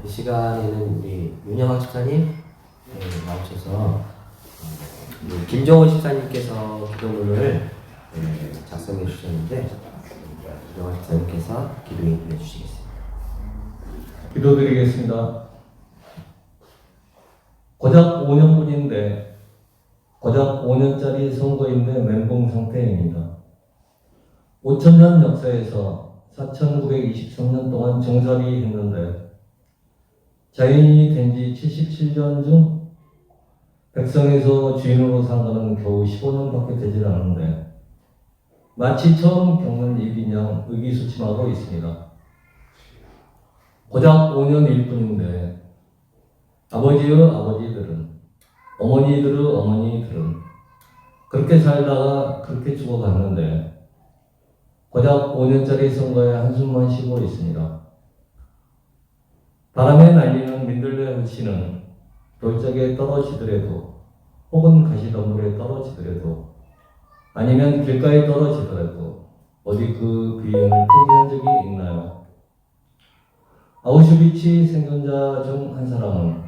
시간에는 우리 윤영학 집사님 나오셔서 김정호 집사님께서 기도문을 작성해 주셨는데 윤영학 집사님께서 기도 인도해 주시겠습니다. 기도드리겠습니다. 고작 5년뿐인데 고작 5년짜리 선거인대 멘붕 상태입니다. 5천년 역사에서 4,923년 동안 정살이 했는데 자연이 된 지 77년 중 백성에서 주인으로 산 것은 겨우 15년밖에 되질 않은데 마치 처음 겪는 일인 양 의기소침하고 있습니다. 고작 5년일 뿐인데 아버지의 아버지들은 어머니들의 어머니들은 그렇게 살다가 그렇게 죽어갔는데 고작 5년짜리 선거에 한숨만 쉬고 있습니다. 바람에 날리는 민들레 흙씨는 돌적에 떨어지더라도 혹은 가시덤불에 떨어지더라도 아니면 길가에 떨어지더라도 어디 그 비행을 포기한 적이 있나요? 아우슈비츠 생존자 중 한 사람은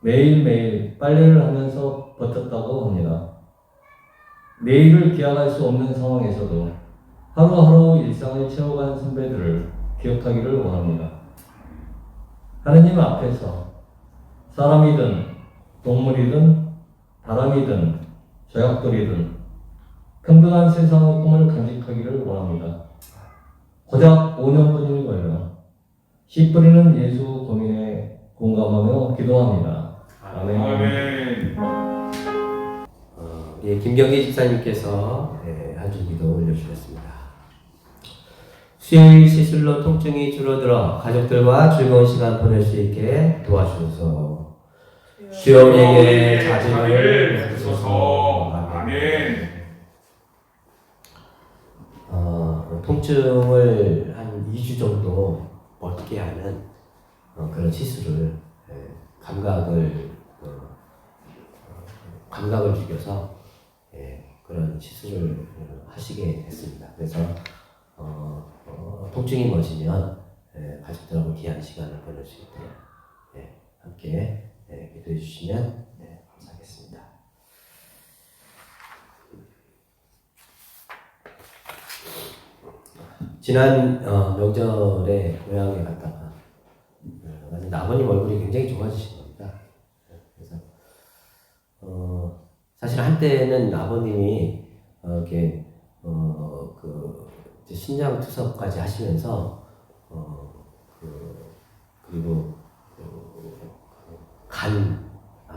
매일매일 빨래를 하면서 버텼다고 합니다. 내일을 기약할 수 없는 상황에서도 하루하루 일상을 채워간 선배들을 기억하기를 원합니다. 하느님 앞에서 사람이든 동물이든 바람이든 조약돌이든 평등한 세상의 꿈을 간직하기를 원합니다. 고작 5년뿐인 걸요. 씨 뿌리는 예수 고민에 공감하며 기도합니다. 아멘. 아멘. 김경기 집사님께서 한 줄 기도 올려주셨습니다. 수요일 시술로 통증이 줄어들어 가족들과 즐거운 시간 보낼 수 있게 도와주소서. 주여 우리에게 자비를 베푸소서. 아멘. 통증을 한 2주 정도 먹게 하는 그런 시술을 감각을 죽여서 그런 시술을 하시게 됐습니다. 그래서 통증이 멎으면 가족들하고 귀한 시간을 보낼 수 있도록 함께 기도해 주시면 감사하겠습니다. 지난 명절에 고향에 갔다가 아버님 얼굴이 굉장히 좋아지신 겁니다. 그래서 사실 한때는 아버님이 이렇게 이제 신장 투석까지 하시면서 그리고 간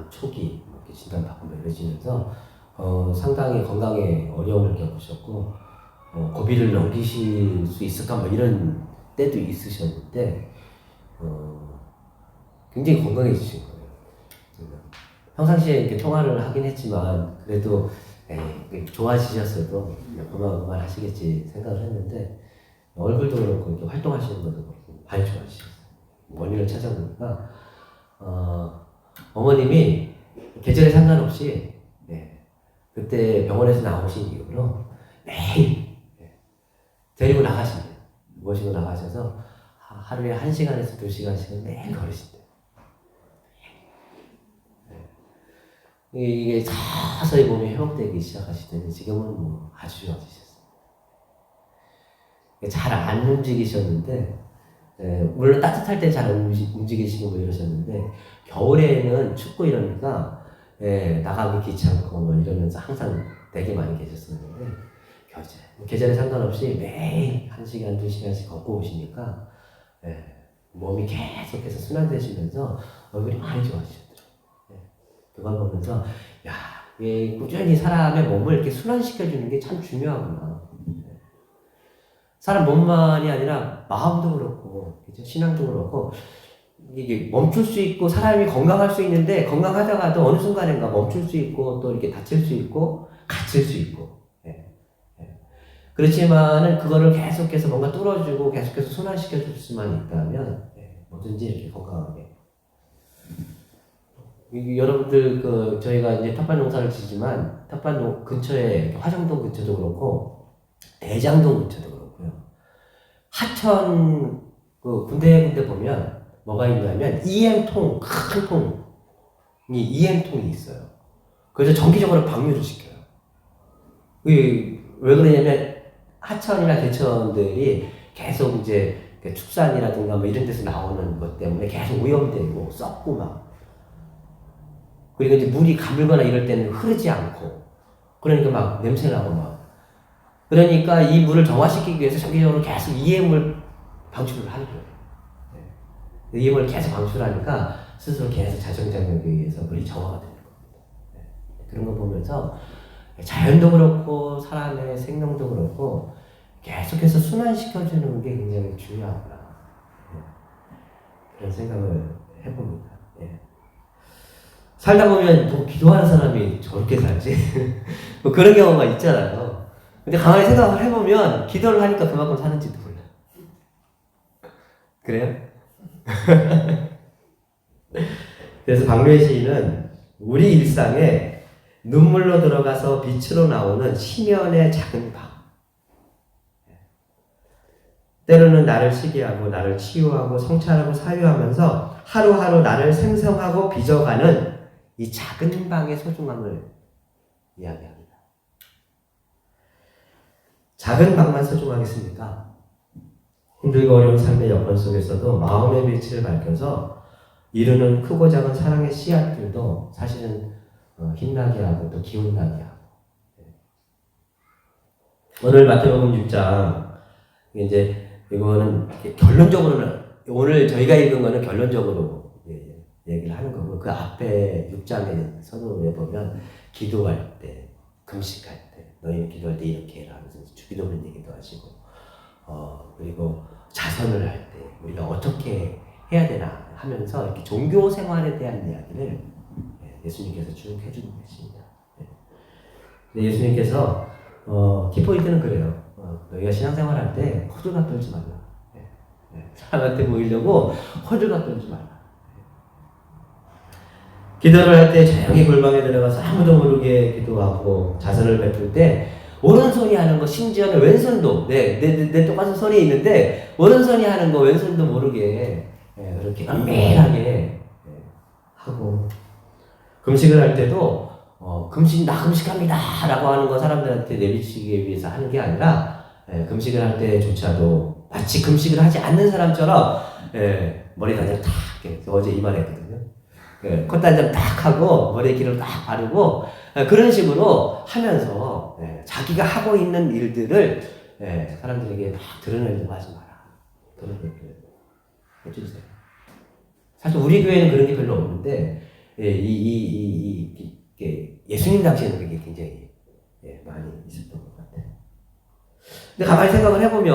초기 이렇게 진단받고 이러시면서 상당히 건강에 어려움을 겪으셨고 고비를 넘기실 수 있을까 뭐 이런 때도 있으셨는데 굉장히 건강해지신 거예요. 평상시에 이렇게 통화를 하긴 했지만 그래도 좋아지셨어도 그만 하시겠지 생각을 했는데 얼굴도 그렇고 이렇게 활동하시는 것도 그렇고 많이 좋아지셨어요. 원인을 찾아보니까 어머님이 계절에 상관없이 그때 병원에서 나오신 이후로 매일 데리고 나가신대요. 모시고 나가셔서 하루에 1시간에서 2시간씩은 매일 걸으신대요. 이게 서서히 몸이 회복되기 시작하시더니 지금은 뭐 아주 좋아지셨어요. 잘 안 움직이셨는데 물론 따뜻할 때 잘 움직이시고 뭐 이러셨는데 겨울에는 춥고 이러니까 나가기 귀찮고 뭐 이러면서 항상 되게 많이 계셨었는데 계절에 상관없이 매일 1시간, 2시간씩 걷고 오시니까 몸이 계속해서 순환되시면서 얼굴이 많이 좋아지셨더라고요. 그걸 보면서 꾸준히 사람의 몸을 이렇게 순환시켜주는 게 참 중요하구나. 사람 몸만이 아니라 마음도 그렇고 신앙도 그렇고 이게 멈출 수 있고 사람이 건강할 수 있는데 건강하다가도 어느 순간인가 멈출 수 있고 또 이렇게 다칠 수 있고 갇힐 수 있고 그렇지만은 그거를 계속해서 뭔가 뚫어주고 계속해서 순환시켜줄 수만 있다면 뭐든지 이렇게 건강하게 여러분들 저희가 이제 텃밭 농사를 지지만 텃밭 근처에 화정동 근처도 그렇고 대장동 근처도 그렇고요. 하천 군데 보면 뭐가 있냐면 EM통, 큰 통이 EM통이 있어요. 그래서 정기적으로 방류를 시켜요. 왜 그러냐면 하천이나 개천들이 계속 이제 축산이라든가 뭐 이런 데서 나오는 것 때문에 계속 오염되고 썩고 막, 그리고 이제 물이 가물거나 이럴 때는 흐르지 않고, 그러니까 막 냄새나고 막, 그러니까 이 물을 정화시키기 위해서 정기적으로 계속 EM을 방출을 하는 거예요. 네. EM을 계속 방출하니까 스스로 계속 자정작용에 의해서 물이 정화가 되는 겁니다. 네. 그런 거 보면서 자연도 그렇고 사람의 생명도 그렇고 계속해서 순환시켜주는 게 굉장히 중요하구나. 네. 그런 생각을 해봅니다. 네. 살다 보면 뭐 기도하는 사람이 저렇게 살지? 뭐 그런 경우가 있잖아요. 근데 가만히 생각을 해보면 기도를 하니까 그만큼 사는지도 몰라. 그래요? 그래서 박래희 시인은 우리 일상에 눈물로 들어가서 빛으로 나오는 심연의 작은 방, 때로는 나를 시기하고 나를 치유하고 성찰하고 사유하면서 하루하루 나를 생성하고 빚어가는 이 작은 방의 소중함을 이야기합니다. 작은 방만 소중하겠습니까? 힘들고 어려운 삶의 여건 속에서도 마음의 빛을 밝혀서 이루는 크고 작은 사랑의 씨앗들도 사실은 힘나게 하고 또 기운나게 하고. 오늘 마태복음 6장, 이제 이거는 결론적으로는 오늘 저희가 읽은 거는 결론적으로 얘기를 하는 거고, 그 앞에 6장의 서두에 보면 기도할 때, 금식할 때, 너희는 기도할 때 이렇게 해라 하면서 주기도문 얘기도 하시고, 그리고 자선을 할 때 우리가 어떻게 해야 되나 하면서 이렇게 종교 생활에 대한 이야기를 예수님께서 쭉 해주고 계십니다. 근데 예수님께서 키포인트는 그래요. 너희가 신앙생활 할 때 호들갑 떨지 말라. 사람한테 보이려고 호들갑 떨지 말라. 기도를 할 때 조용히 골방에 들어가서 아무도 모르게 기도하고 자선을 베풀 때 오른손이 하는 거, 심지어는 왼손도, 내 똑같은 손이 있는데 오른손이 하는 거 왼손도 모르게 그렇게 은밀하게 하고, 금식을 할 때도 나 금식합니다 라고 하는 거 사람들한테 내비치기 위해서 하는 게 아니라 금식을 할 때조차도 마치 금식을 하지 않는 사람처럼 머리 단장 탁, 어제 이 말 했거든요. 콧단장 딱 하고 머리에 기름 딱 바르고 그런 식으로 하면서 자기가 하고 있는 일들을 사람들에게 막 드러내려고 하지 마라. 그런 얘기를 해주세요. 사실 우리 교회는 그런 게 별로 없는데 예수님 당시에는 그게 굉장히 많이 있었던 것 같아요. 근데 가만히 생각을 해보면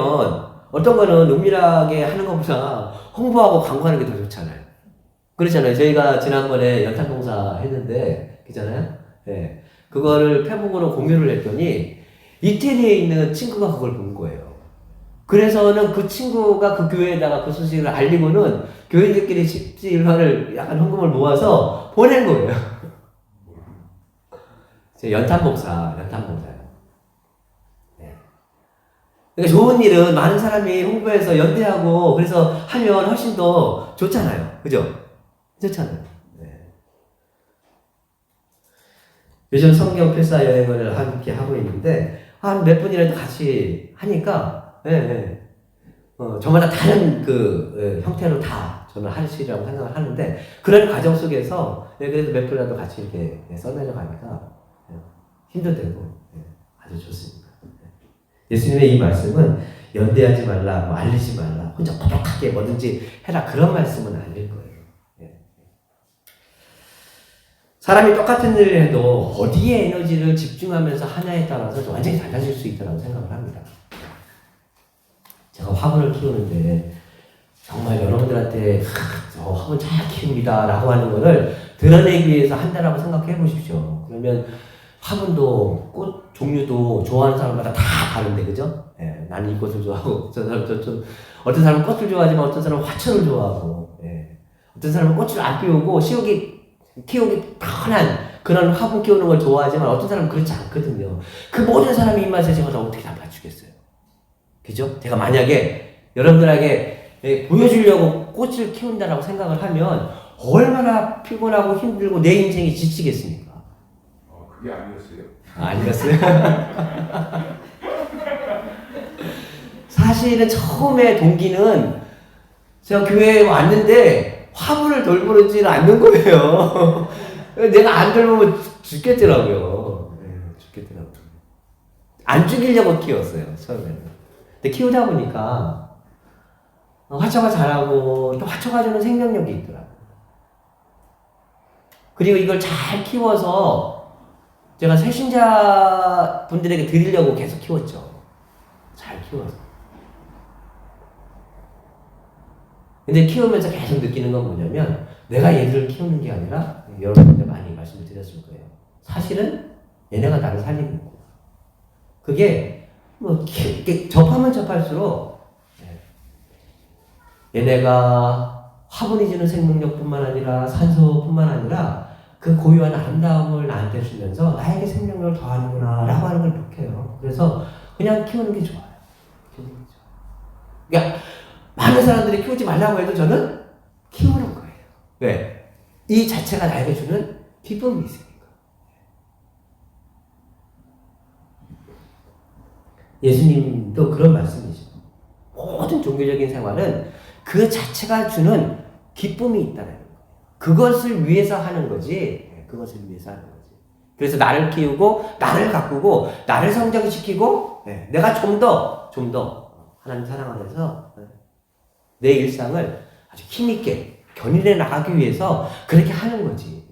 어떤 거는 은밀하게 하는 것보다 홍보하고 광고하는 게 더 좋잖아요. 그렇잖아요. 저희가 지난번에 연탄봉사 했는데, 그잖아요? 그거를 페북으로 공유를 했더니 이태리에 있는 친구가 그걸 본 거예요. 그래서는 그 친구가 그 교회에다가 그 소식을 알리고는 교인들끼리 십시일반을 약간 헌금을 모아서 보낸 거예요. 연탄봉사요. 그러니까 좋은 일은 많은 사람이 홍보해서 연대하고 그래서 하면 훨씬 더 좋잖아요. 그죠? 좋잖아요. 요즘 성경 필사 여행을 함께 하고 있는데 한 몇 분이라도 같이 하니까 저마다 다른 형태로 다 저는 하시리라고 생각을 하는데, 그런 과정 속에서 그래도 몇 분이라도 같이 이렇게 써내려 가니까 힘도 되고 아주 좋습니다. 예수님의 이 말씀은 연대하지 말라, 뭐 알리지 말라, 혼자 고독하게 뭐든지 해라, 그런 말씀은 아닐 거예요. 사람이 똑같은 일을 해도 어디에 에너지를 집중하면서 하냐에 따라서 완전히 달라질 수 있다고 생각을 합니다. 제가 화분을 키우는데 정말 여러분들한테 화분 잘 키웁니다 라고 하는 거를 드러내기 위해서 한다라고 생각해 보십시오. 그러면 화분도 꽃 종류도 좋아하는 사람마다 다 다른데, 그죠? 나는 이 꽃을 좋아하고 어떤 사람은 어떤 사람은 꽃을 좋아하지만 어떤 사람은 화초를 좋아하고, 어떤 사람은 꽃을 안 피우고 키우기 편한 그런 화분 키우는 걸 좋아하지만 어떤 사람은 그렇지 않거든요. 그 모든 사람의 입맛에 제가 어떻게 다 맞추겠어요? 그죠? 제가 만약에 여러분들에게 보여주려고 꽃을 키운다라고 생각을 하면 얼마나 피곤하고 힘들고 내 인생이 지치겠습니까? 그게 아니었어요. 아니었어요. 사실은 처음에 동기는 제가 교회에 왔는데 화분을 돌보지는 않는 거예요. 내가 안 돌보면 죽겠더라고요. 죽겠더라고요. 안 죽이려고 키웠어요, 처음에는. 근데 키우다 보니까 화초가 자라고 또 화초가 주는 생명력이 있더라고요. 그리고 이걸 잘 키워서 제가 새신자 분들에게 드리려고 계속 키웠죠. 잘 키워서. 근데 키우면서 계속 느끼는 건 뭐냐면 내가 얘들을 키우는 게 아니라 여러분들 많이 말씀을 드렸을 거예요. 사실은 얘네가 나를 살리는 거고. 그게 뭐 접하면 접할수록 얘네가 화분이 주는 생명력뿐만 아니라 산소뿐만 아니라 그 고유한 아름다움을 나한테 주면서 나에게 생명력을 더하는구나 라고 하는 걸 느껴요. 그래서 그냥 키우는 게 좋아요. 키우는 게 좋아요. 그러니까 많은 사람들이 키우지 말라고 해도 저는 키우는 거예요. 왜? 이 자체가 나에게 주는 기쁨이 있으니까. 예수님도 그런 말씀이죠. 모든 종교적인 생활은 그 자체가 주는 기쁨이 있다는 거예요. 그것을 위해서 하는 거지. 그것을 위해서 하는 거지. 그래서 나를 키우고, 나를 가꾸고, 나를 성장시키고, 내가 좀 더 하나님 사랑 안에서 내 일상을 아주 힘있게 견인해 나가기 위해서 그렇게 하는 거지.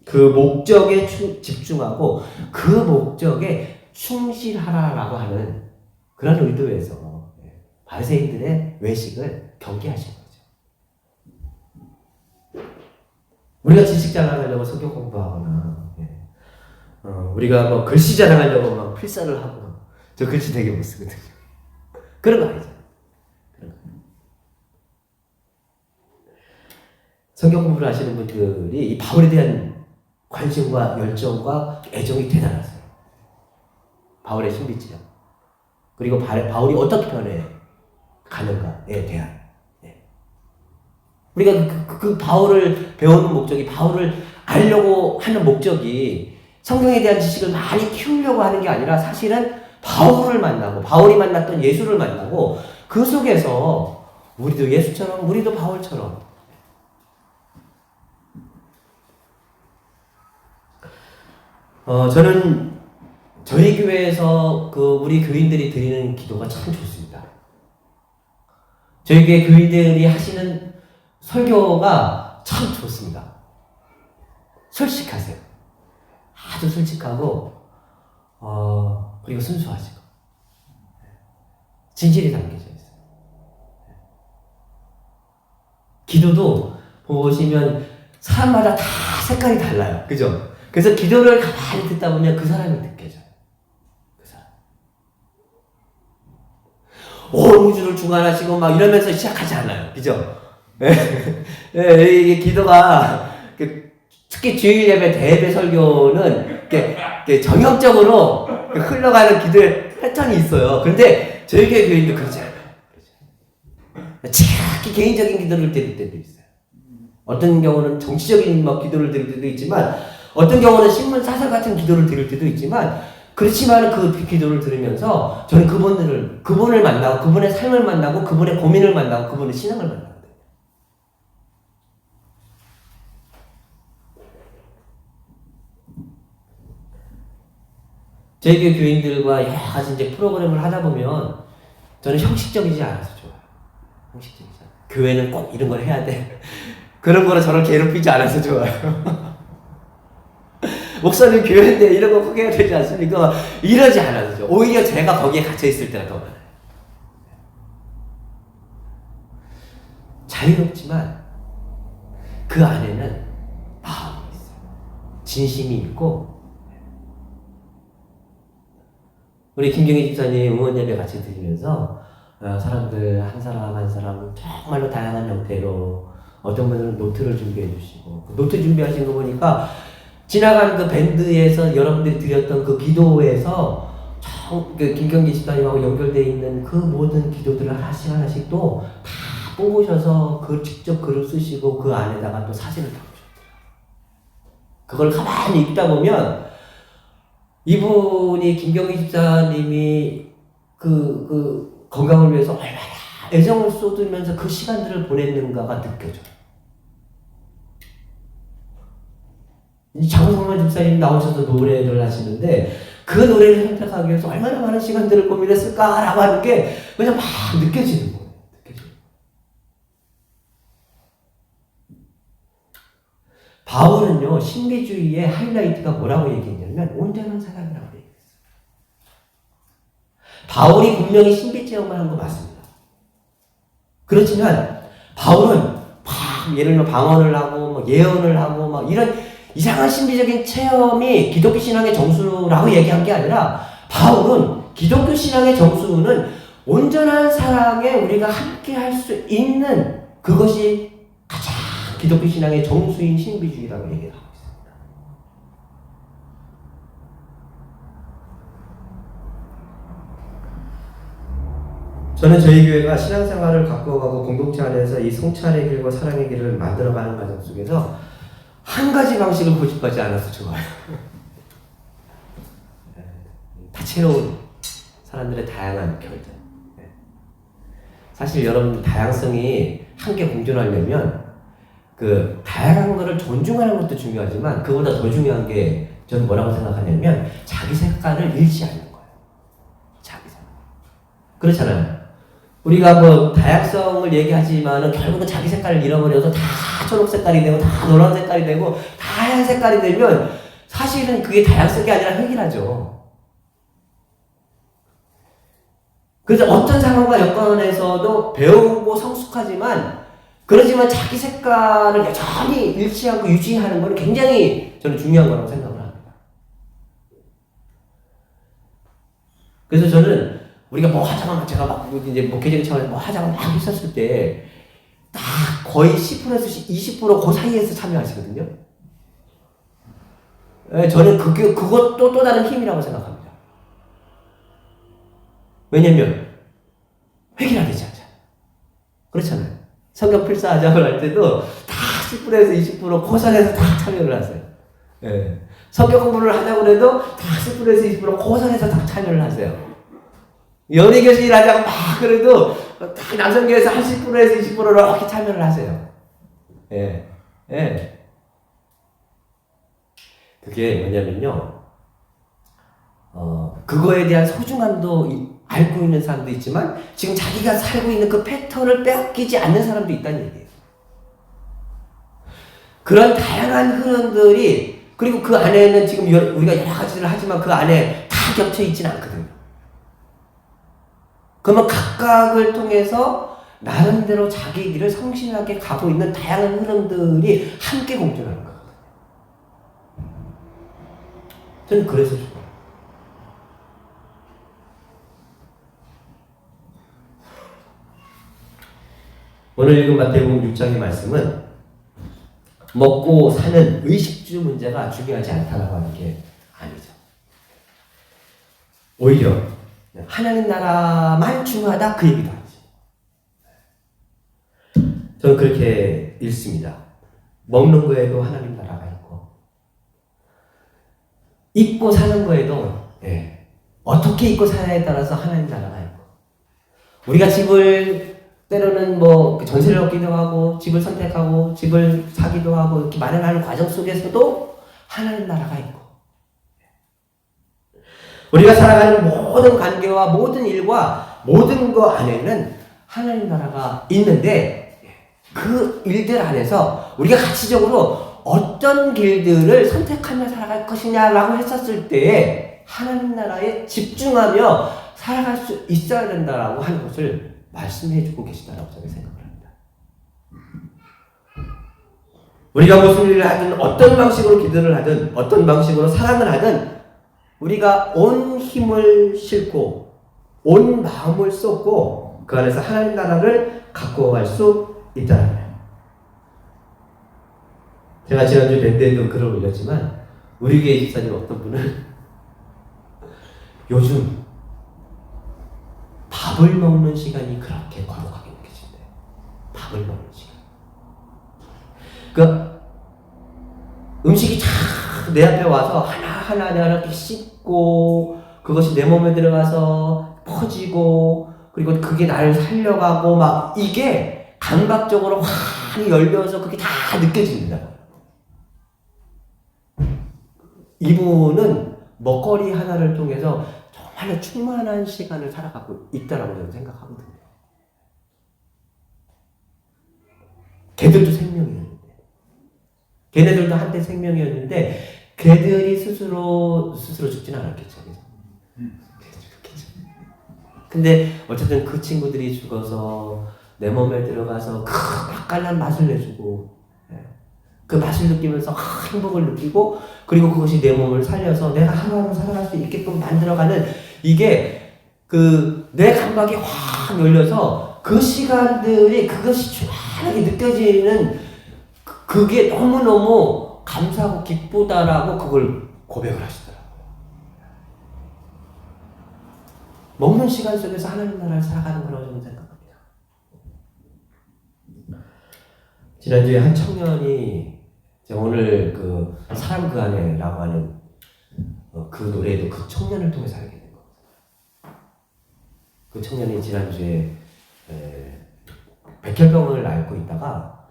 그 목적에 집중하고 그 목적에 충실하라라고 하는 그런 의도에서 바리새인들의 외식을 경계하신 거죠. 우리가 지식 자랑하려고 성경 공부하거나, 우리가 뭐 글씨 자랑하려고 막 필사를 하고, 저 글씨 되게 못 쓰거든요. 그런 거 아니죠. 성경 공부를 하시는 분들이 이 바울에 대한 관심과 열정과 애정이 대단하세요. 바울의 신비지요. 그리고 바울이 어떻게 변해 가는가에 대한. 우리가 그 바울을 배우는 목적이, 바울을 알려고 하는 목적이 성경에 대한 지식을 많이 키우려고 하는 게 아니라 사실은 바울을 만나고, 바울이 만났던 예수를 만나고, 그 속에서 우리도 예수처럼, 우리도 바울처럼 저는 저희 교회에서 우리 교인들이 드리는 기도가 참 좋습니다. 저희 교회 교인들이 하시는 설교가 참 좋습니다. 솔직하세요. 아주 솔직하고, 그리고 순수하시고, 진실이 담겨져 있어요. 기도도 보시면 사람마다 다 색깔이 달라요. 그죠? 그래서 기도를 가만히 듣다 보면 그 사람이 느껴져요. 그 사람. 온 우주를 주관하시고 막 이러면서 시작하지 않아요. 그죠? 이게 기도가, 특히 주일 예배, 대예배 설교는 이렇게 정형적으로 흘러가는 기도의 패턴이 있어요. 그런데 저희 교회 교인도 그렇지 않아요. 정확히 개인적인 기도를 드릴 때도 있어요. 어떤 경우는 정치적인 기도를 드릴 때도 있지만, 어떤 경우는 신문 사설 같은 기도를 드릴 때도 있지만, 그렇지만 그 기도를 들으면서 저는 그분을 만나고, 그분의 삶을 만나고, 그분의 고민을 만나고, 그분의 신앙을 만나고. 저희 교회 교인들과 여러 가지 이제 프로그램을 하다 보면 저는 형식적이지 않아서 좋아요. 형식적이지 않아요. 교회는 꼭 이런 걸 해야 돼. 그런 거로 저를 괴롭히지 않아서 좋아요. 목사님 교회인데 이런 거 꼭 해야 되지 않습니까? 이러지 않아서 좋아요. 오히려 제가 거기에 갇혀있을 때가 더 많아요. 자유롭지만 그 안에는 마음이 있어요. 진심이 있고, 우리 김경희 집사님 응원 예배 같이 드리면서 사람들 한 사람 한 사람 정말로 다양한 형태로, 어떤 분들은 노트를 준비해 주시고, 그 노트 준비하신 거 보니까 지나간 그 밴드에서 여러분들이 드렸던 그 기도에서 그 김경기 집사님하고 연결되어 있는 그 모든 기도들을 하나씩 하나씩 또 다 뽑으셔서 그 직접 글을 쓰시고 그 안에다가 또 사진을 담으셨더라고요. 그걸 가만히 읽다 보면 이분이 김경기 집사님이 그 건강을 위해서 얼마나 애정을 쏟으면서 그 시간들을 보냈는가가 느껴져요. 장성만 집사님 나오셔서 노래를 하시는데 그 노래를 선택하기 위해서 얼마나 많은 시간들을 고민했을까라고 하는 게 그냥 막 느껴지는 거예요. 바울은요, 신비주의의 하이라이트가 뭐라고 얘기했냐면 온전한 사람이라고 얘기했어요. 바울이 분명히 신비 체험을 한 거 맞습니다. 그렇지만 바울은 막 예를 들면 방언을 하고 막 예언을 하고 막 이런 이상한 신비적인 체험이 기독교 신앙의 정수라고 얘기한 게 아니라 바울은 기독교 신앙의 정수는 온전한 사랑에 우리가 함께 할 수 있는 그것이 가장 기독교 신앙의 정수인 신비주의라고 얘기를 하고 있습니다. 저는 저희 교회가 신앙생활을 바꿔가고 공동체 안에서 이 성찰의 길과 사랑의 길을 만들어가는 과정 속에서 한 가지 방식을 고집하지 않아서 좋아요. 다채로운 사람들의 다양한 결들. 사실 여러분 다양성이 함께 공존하려면 그 다양한 것을 존중하는 것도 중요하지만 그보다 더 중요한 게 저는 뭐라고 생각하냐면 자기 색깔을 잃지 않는 거예요. 자기 색깔. 그렇잖아요. 우리가 뭐 다양성을 얘기하지만은 결국은 자기 색깔을 잃어버려서 다 초록 색깔이 되고 다 노란 색깔이 되고 다 하얀 색깔이 되면 사실은 그게 다양성이 아니라 획일하죠. 그래서 어떤 상황과 여건에서도 배우고 성숙하지만 그렇지만 자기 색깔을 여전히 잃지 않고 유지하는 건 굉장히 저는 중요한 거라고 생각을 합니다. 그래서 저는 우리가 뭐 하자면 제가 막 이제 목회적인 차원에서 뭐 하자면 막 했었을 때 딱 거의 10%에서 20% 그 사이에서 참여하시거든요. 저는 그것도 또 다른 힘이라고 생각합니다. 왜냐면 획일화되지 않잖아요. 그렇잖아요. 성경 필사하자고 할 때도 다 10%에서 20% 그 선에서 다 참여를 하세요. 예. 성경 공부를 하자고 해도 다 10%에서 20% 그 선에서 다 참여를 하세요. 연예교실 하자고 막 그래도 딱 남성교회에서 한 10%에서 20%를 이렇게 참여를 하세요. 예. 예. 그게 뭐냐면요. 그거에 대한 소중함도 알고 있는 사람도 있지만 지금 자기가 살고 있는 그 패턴을 빼앗기지 않는 사람도 있다는 얘기예요. 그런 다양한 흐름들이 그리고 그 안에는 지금 우리가 여러 가지를 하지만 그 안에 다 겹쳐 있지는 않거든요. 그러면 각각을 통해서 나름대로 자기 길을 성실하게 가고 있는 다양한 흐름들이 함께 공존하는 거거든요. 저는 그래서 좋아요. 오늘 읽은 마태복음 6장의 말씀은 먹고 사는 의식주 문제가 중요하지 않다라고 하는 게 아니죠. 오히려 하나님 나라만 중요하다 그 얘기도 아니죠. 저는 그렇게 읽습니다. 먹는 거에도 하나님 나라가 있고 입고 사는 거에도 어떻게 입고 사냐에 따라서 하나님 나라가 있고 우리가 집을 때로는 뭐 전세를 얻기도 하고 집을 선택하고 집을 사기도 하고 이렇게 마련하는 과정 속에서도 하나님 나라가 있고 우리가 살아가는 모든 관계와 모든 일과 모든 거 안에는 하나님 나라가 있는데 그 일들 안에서 우리가 가치적으로 어떤 길들을 선택하며 살아갈 것이냐라고 했었을 때 하나님 나라에 집중하며 살아갈 수 있어야 된다라고 하는 것을 말씀해주고 계시다라고 저는 생각을 합니다. 우리가 무슨 일을 하든 어떤 방식으로 기도를 하든 어떤 방식으로 사랑을 하든 우리가 온 힘을 싣고 온 마음을 쏟고 그 안에서 하나님 나라를 갖고 갈 수 있다는 거예요. 제가 지난주 밴드에도 글을 올렸지만 우리 교회 집사님 어떤 분은 요즘 밥을 먹는 시간이 그렇게 거룩하게 느껴진대. 밥을 먹는 시간. 그 음식이 쫙 내 앞에 와서 하나하나 내가 이렇게 씹고 그것이 내 몸에 들어가서 퍼지고 그리고 그게 나를 살려가고 막 이게 감각적으로 확 열려서 그게 다 느껴집니다. 이분은 먹거리 하나를 통해서 정말로 충만한 시간을 살아가고 있다라고 저는 생각하거든요. 걔들도 생명이었는데, 걔네들도 한때 생명이었는데, 걔들이 스스로 죽진 않았겠죠. 그죠? 근데 어쨌든 그 친구들이 죽어서 내 몸에 들어가서 그 맛깔난 맛을 내주고, 그 맛을 느끼면서 행복을 느끼고, 그리고 그것이 내 몸을 살려서 내가 하루하루 살아갈 수 있게끔 만들어가는 이게 내 감각이 확 열려서 그 시간들이 그것이 충만하게 느껴지는 그게 너무너무 감사하고 기쁘다라고 그걸 고백을 하시더라고요. 먹는 시간 속에서 하나님 나라를 살아가는 거라고 저는 생각합니다. 지난주에 한 청년이 오늘 사람 그 안에라고 하는 그 노래도 그 청년을 통해서 알게 된 겁니다. 그 청년이 지난주에 백혈병을 앓고 있다가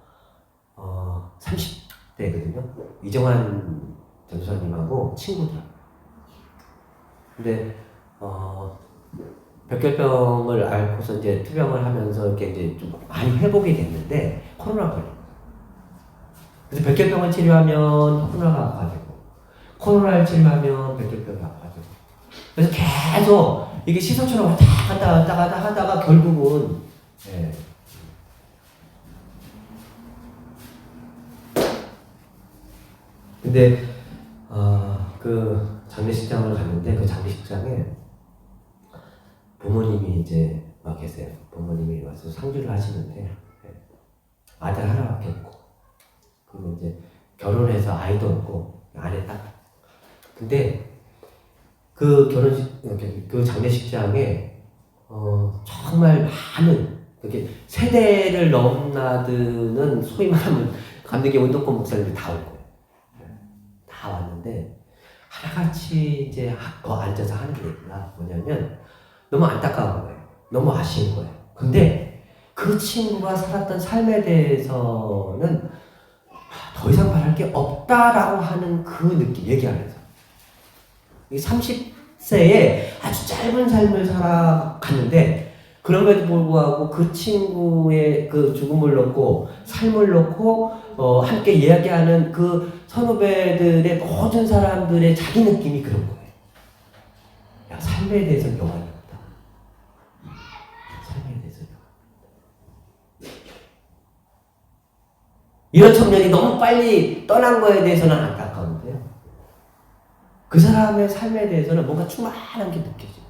30대거든요. 이정환 전도사님하고 친구들. 근데 백혈병을 앓고서 이제 투병을 하면서 이렇게 이제 좀 많이 회복이 됐는데 코로나 걸린 거예요. 그래서 백혈병을 치료하면 코로나가 아파지고 코로나를 치료하면 백혈병이 아파지고 그래서 계속 이게 시소처럼 왔다 갔다 하다가 결국은 근데 그 장례식장을 갔는데 그 장례식장에 부모님이 이제 와 계세요. 부모님이 와서 상주를 하시는데 아들 하나밖에 없고 그리고 이제 결혼해서 아이도 없고 아내 딱. 근데 그 결혼식 그 장례식장에 정말 많은 그렇게 세대를 넘나드는 소위 말하면 감리교 운동권 목사님들이 다 올 거예요. 다 왔는데 하나같이 이제 앉아서 하는 얘기가 뭐냐면 너무 안타까운 거예요. 너무 아쉬운 거예요. 근데 그 친구가 살았던 삶에 대해서는 더 이상 바랄 게 없다라고 하는 그 느낌, 얘기하면서. 이 30세에 아주 짧은 삶을 살아갔는데, 그럼에도 불구하고 그 친구의 그 죽음을 놓고, 삶을 놓고, 함께 이야기하는 그 선후배들의 모든 사람들의 자기 느낌이 그런 거예요. 야, 삶에 대해서 여한이 없다. 삶에 대해서 이런 청년이 너무 빨리 떠난 거에 대해서는 안타까운데요. 그 사람의 삶에 대해서는 뭔가 충만한 게 느껴져요.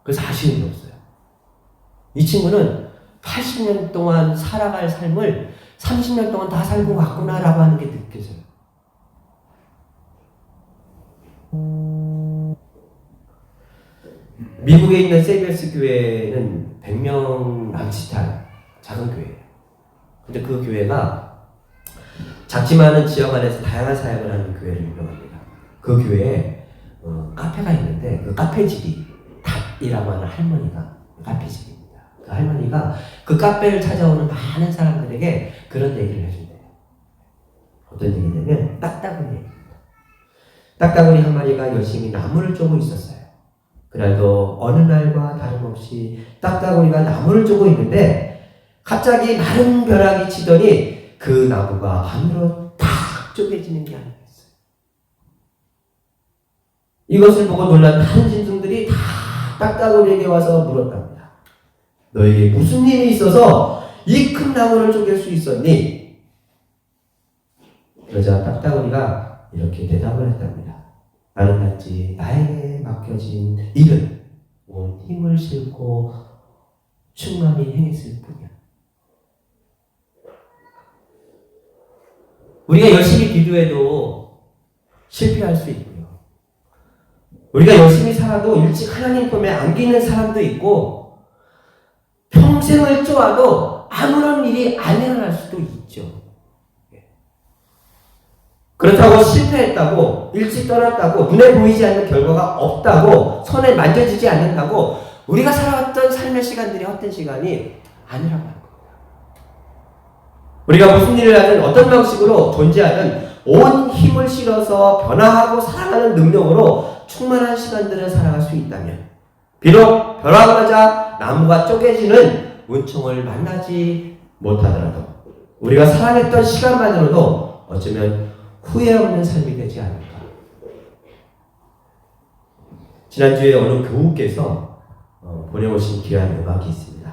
그래서 아쉬움이 없어요. 이 친구는 80년 동안 살아갈 삶을 30년 동안 다 살고 갔구나라고 하는 게 느껴져요. 미국에 있는 세비어스 교회는 100명 남짓한 작은 교회예요. 근데 그 교회가 작지만은 지역 안에서 다양한 사역을 하는 교회로 유명합니다. 그 교회에 카페가 있는데 그 카페집이 닷이라고 하는 할머니가 카페집입니다. 그 할머니가 그 카페를 찾아오는 많은 사람들에게 그런 얘기를 해준대요. 어떤 얘기냐면 딱따구리 얘기입니다. 딱따구리 한 마리가 열심히 나무를 쪼고 있었어요. 그날도 어느 날과 다름없이 딱따구리가 나무를 쪼고 있는데 갑자기 마른 벼락이 치더니 그 나무가 반으로 탁 쪼개지는 게 아니었어요. 이것을 보고 놀란 다른 짐승들이 다 딱따구리에게 와서 물었답니다. 너에게 무슨 힘이 있어서 이 큰 나무를 쪼갤 수 있었니? 그러자 딱따구리가 이렇게 대답을 했답니다. 나는 단지 나에게 맡겨진 일은 온 힘을 싣고 충만히 행했을 뿐이야. 우리가 열심히 기도해도 실패할 수 있고요. 우리가 열심히 살아도 일찍 하나님 품에 안기는 사람도 있고 평생을 쪼아도 아무런 일이 안 일어날 수도 있죠. 그렇다고 실패했다고 일찍 떠났다고 눈에 보이지 않는 결과가 없다고 손에 만져지지 않는다고 우리가 살아왔던 삶의 시간들이 헛된 시간이 아니라고 하는 겁니다. 우리가 무슨 일을 하든 어떤 방식으로 존재하든 온 힘을 실어서 변화하고 살아가는 능력으로 충만한 시간들을 살아갈 수 있다면 비록 벼락을 맞아 나무가 쪼개지는 은총을 만나지 못하더라도 우리가 살아냈던 시간만으로도 어쩌면 후회 없는 삶이 되지 않을까. 지난주에 어느 교우께서 보내오신 귀한 음악이 있습니다.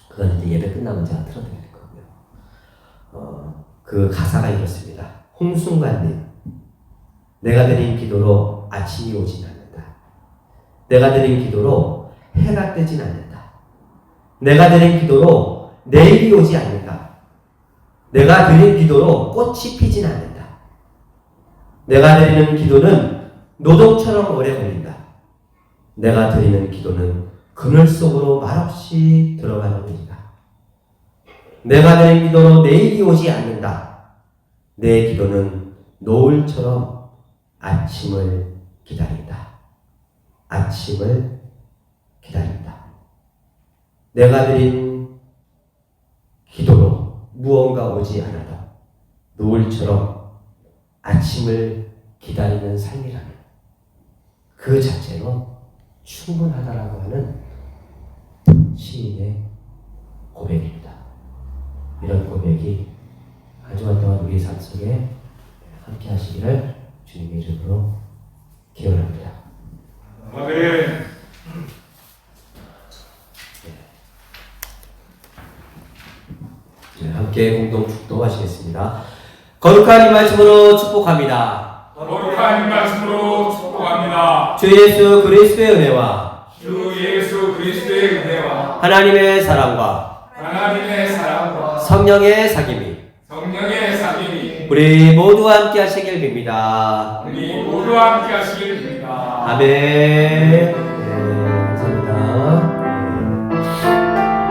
그건 이제 예배 끝나면 제가 틀어드릴 거고요. 그 가사가 이렇습니다. 홍순관님, 내가 드린 기도로 아침이 오진 않는다. 내가 드린 기도로 해가 뜨진 않는다. 내가 드린 기도로 내일이 오지 않는다. 내가 드린 기도로 꽃이 피진 않는다. 내가 드리는 기도는 노동처럼 오래 걸린다. 내가 드리는 기도는 그늘 속으로 말없이 들어가는 일이다. 내가 드린 기도로 내일이 오지 않는다. 내 기도는 노을처럼 아침을 기다린다. 아침을 기다린다. 내가 드린 기도로 무언가 오지 않아도 노을처럼 아침을 기다리는 삶이라면 그 자체로 충분하다라고 하는 시인의 고백입니다. 이런 고백이 한 주간 동안 우리의 삶 속에 함께 하시기를 주님의 이름으로 기원합니다. 아멘. 함께 공동 축도하시겠습니다. 거룩한 이 말씀으로 축복합니다. 거룩한 말씀으로 축복합니다. 주 예수 그리스도의 은혜와 주 예수 그리스도의 은혜와 하나님의 사랑과 하나님의 사랑과 성령의 사귐이 성령의 사귐이 우리 모두와 함께 하시길 빕니다. 우리 모두와 함께 하시길 빕니다. 아멘.